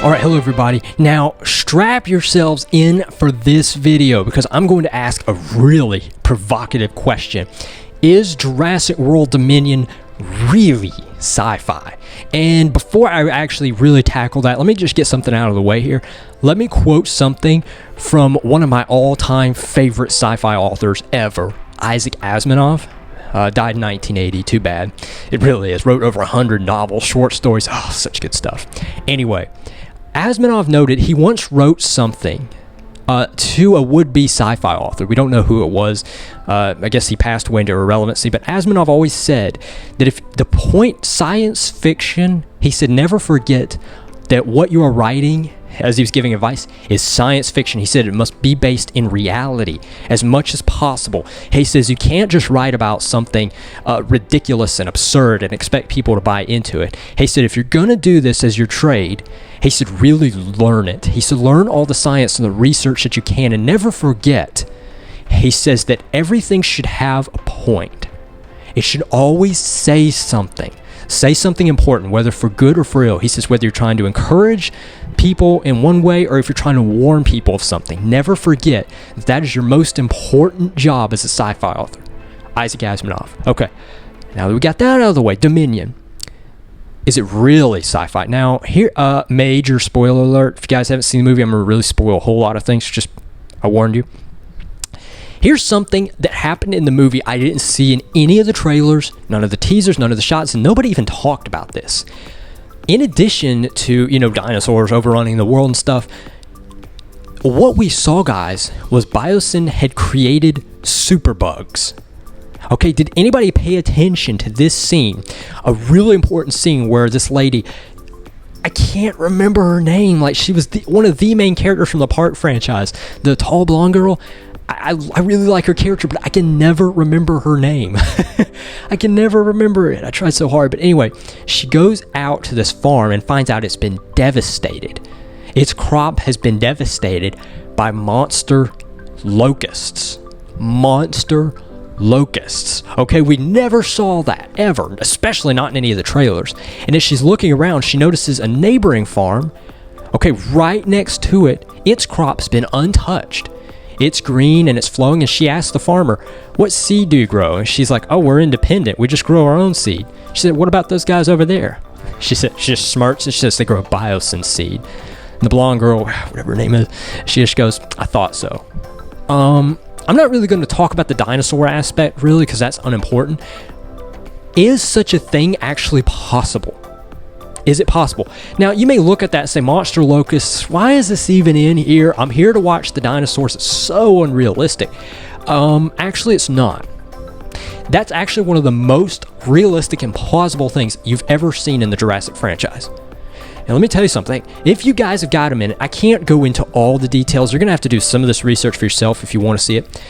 Alright, hello everybody. Now, strap yourselves in for this video because I'm going to ask a really provocative question. Is Jurassic World Dominion really sci-fi? And before I actually really tackle that, let me just get something out of the way here. Let me quote something from one of my all-time favorite sci-fi authors ever, Isaac Asimov. Died in 1980, too bad. It really is. Wrote over 100 novels, short stories. Oh, such good stuff. Anyway, Asimov noted he once wrote something to a would-be sci-fi author. We don't know who it was. I guess he passed away into irrelevancy, but Asimov always said that if the point science fiction, he said, never forget that what you are writing, as he was giving advice, is science fiction. He said it must be based in reality as much as possible. He says you can't just write about something ridiculous and absurd and expect people to buy into it. He said if you're going to do this as your trade, he said really learn it. He said learn all the science and the research that you can and never forget. He says that everything should have a point. It should always say something. Say something important, whether for good or for ill. He says whether you're trying to encourage people in one way or if you're trying to warn people of something, never forget that is your most important job as a sci-fi author. Isaac Asimov. Okay, now that we got that out of the way, Dominion. Is it really sci-fi? Now, here, major spoiler alert. If you guys haven't seen the movie, I'm going to really spoil a whole lot of things. Just, I warned you. Here's something that happened in the movie I didn't see in any of the trailers, none of the teasers, none of the shots, and nobody even talked about this. In addition to, dinosaurs overrunning the world and stuff, what we saw, guys, was Biosyn had created superbugs. Okay, did anybody pay attention to this scene? A really important scene where this lady, I can't remember her name, like she was one of the main characters from the Park franchise, the tall blonde girl. I really like her character, but I can never remember her name. I can never remember it. I tried so hard. But anyway, she goes out to this farm and finds out it's been devastated. Its crop has been devastated by monster locusts. Monster locusts. Okay, we never saw that, ever. Especially not in any of the trailers. And as she's looking around, she notices a neighboring farm. Okay, right next to it, its crop's been untouched. It's green and it's flowing, and she asked the farmer, what seed do you grow? And she's like, oh, we're independent. We just grow our own seed. She said, what about those guys over there? She said, she just smirks and she says they grow Biosyn seed. And the blonde girl, whatever her name is, she just goes, I thought so. I'm not really going to talk about the dinosaur aspect, really, because that's unimportant. Is such a thing actually possible? Is it possible? Now, you may look at that and say, monster locusts, why is this even in here? I'm here to watch the dinosaurs. It's so unrealistic. Actually, it's not. That's actually one of the most realistic and plausible things you've ever seen in the Jurassic franchise. And let me tell you something. If you guys have got a minute, I can't go into all the details. You're going to have to do some of this research for yourself if you want to see it.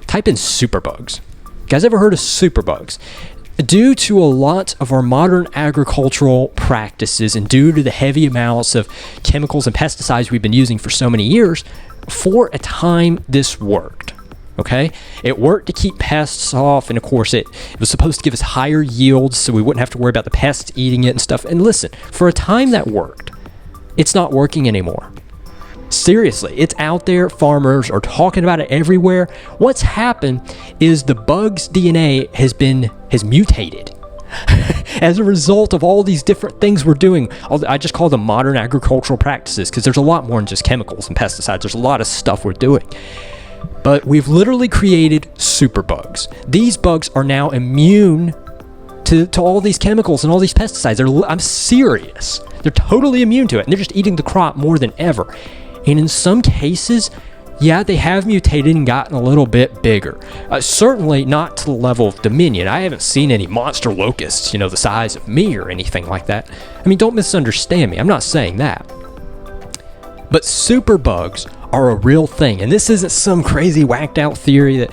Type in superbugs. You guys ever heard of superbugs? Due to a lot of our modern agricultural practices and due to the heavy amounts of chemicals and pesticides we've been using for so many years, for a time this worked. Okay? It worked to keep pests off, and of course it was supposed to give us higher yields so we wouldn't have to worry about the pests eating it and stuff. And listen, for a time that worked. It's not working anymore. Seriously, it's out there. Farmers are talking about it everywhere. What's happened is the bug's DNA has mutated as a result of all these different things we're doing. I just call them modern agricultural practices because there's a lot more than just chemicals and pesticides. There's a lot of stuff we're doing. But we've literally created superbugs. These bugs are now immune to all these chemicals and all these pesticides. I'm serious. They're totally immune to it, and they're just eating the crop more than ever. And in some cases, yeah, they have mutated and gotten a little bit bigger. Certainly not to the level of Dominion. I haven't seen any monster locusts, the size of me or anything like that. I mean, don't misunderstand me. I'm not saying that. But superbugs are a real thing. And this isn't some crazy whacked out theory that,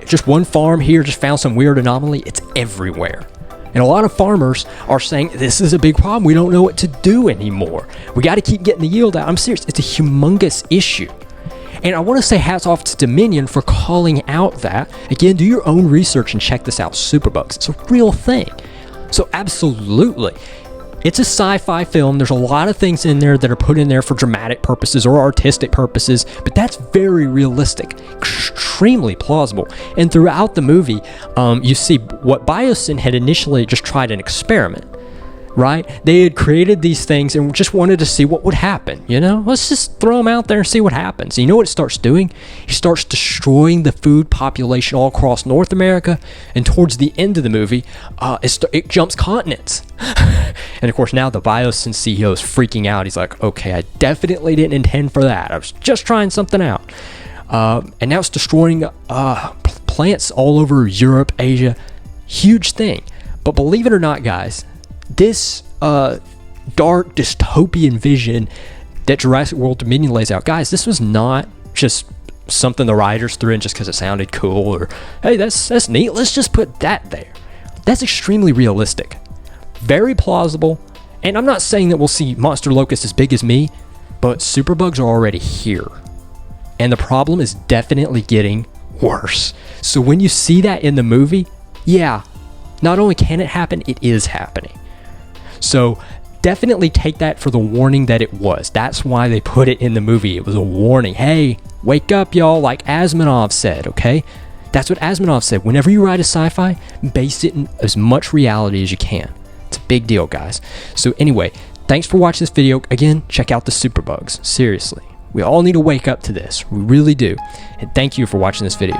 just one farm here just found some weird anomaly. It's everywhere. And a lot of farmers are saying, this is a big problem. We don't know what to do anymore. We got to keep getting the yield out. I'm serious. It's a humongous issue. And I want to say hats off to Dominion for calling out that. Again, do your own research and check this out. Superbugs. It's a real thing. So absolutely. It's a sci-fi film. There's a lot of things in there that are put in there for dramatic purposes or artistic purposes, but that's very realistic, extremely plausible. And throughout the movie, you see what Biosyn had initially just tried an experiment, right? They had created these things and just wanted to see what would happen, you know? Let's just throw them out there and see what happens. And you know what it starts doing? It starts destroying the food population all across North America, and towards the end of the movie, it jumps continents. And of course, now the Biosyn CEO is freaking out. He's like, okay, I definitely didn't intend for that. I was just trying something out. And now it's destroying plants all over Europe, Asia. Huge thing. But believe it or not, guys, this dark dystopian vision that Jurassic World Dominion lays out, guys, this was not just something the writers threw in just because it sounded cool, or hey, that's neat, let's just put that there. That's extremely realistic, very plausible. And I'm not saying that we'll see monster locusts as big as me, but superbugs are already here, and the problem is definitely getting worse. So when you see that in the movie, yeah, not only can it happen, it is happening. So definitely take that for the warning that it was. That's why they put it in the movie. It was a warning. Hey, wake up, y'all, like Asimov said, okay? That's what Asimov said. Whenever you write a sci-fi, base it in as much reality as you can. It's a big deal, guys. So anyway, thanks for watching this video. Again, check out the superbugs. Seriously. We all need to wake up to this. We really do. And thank you for watching this video.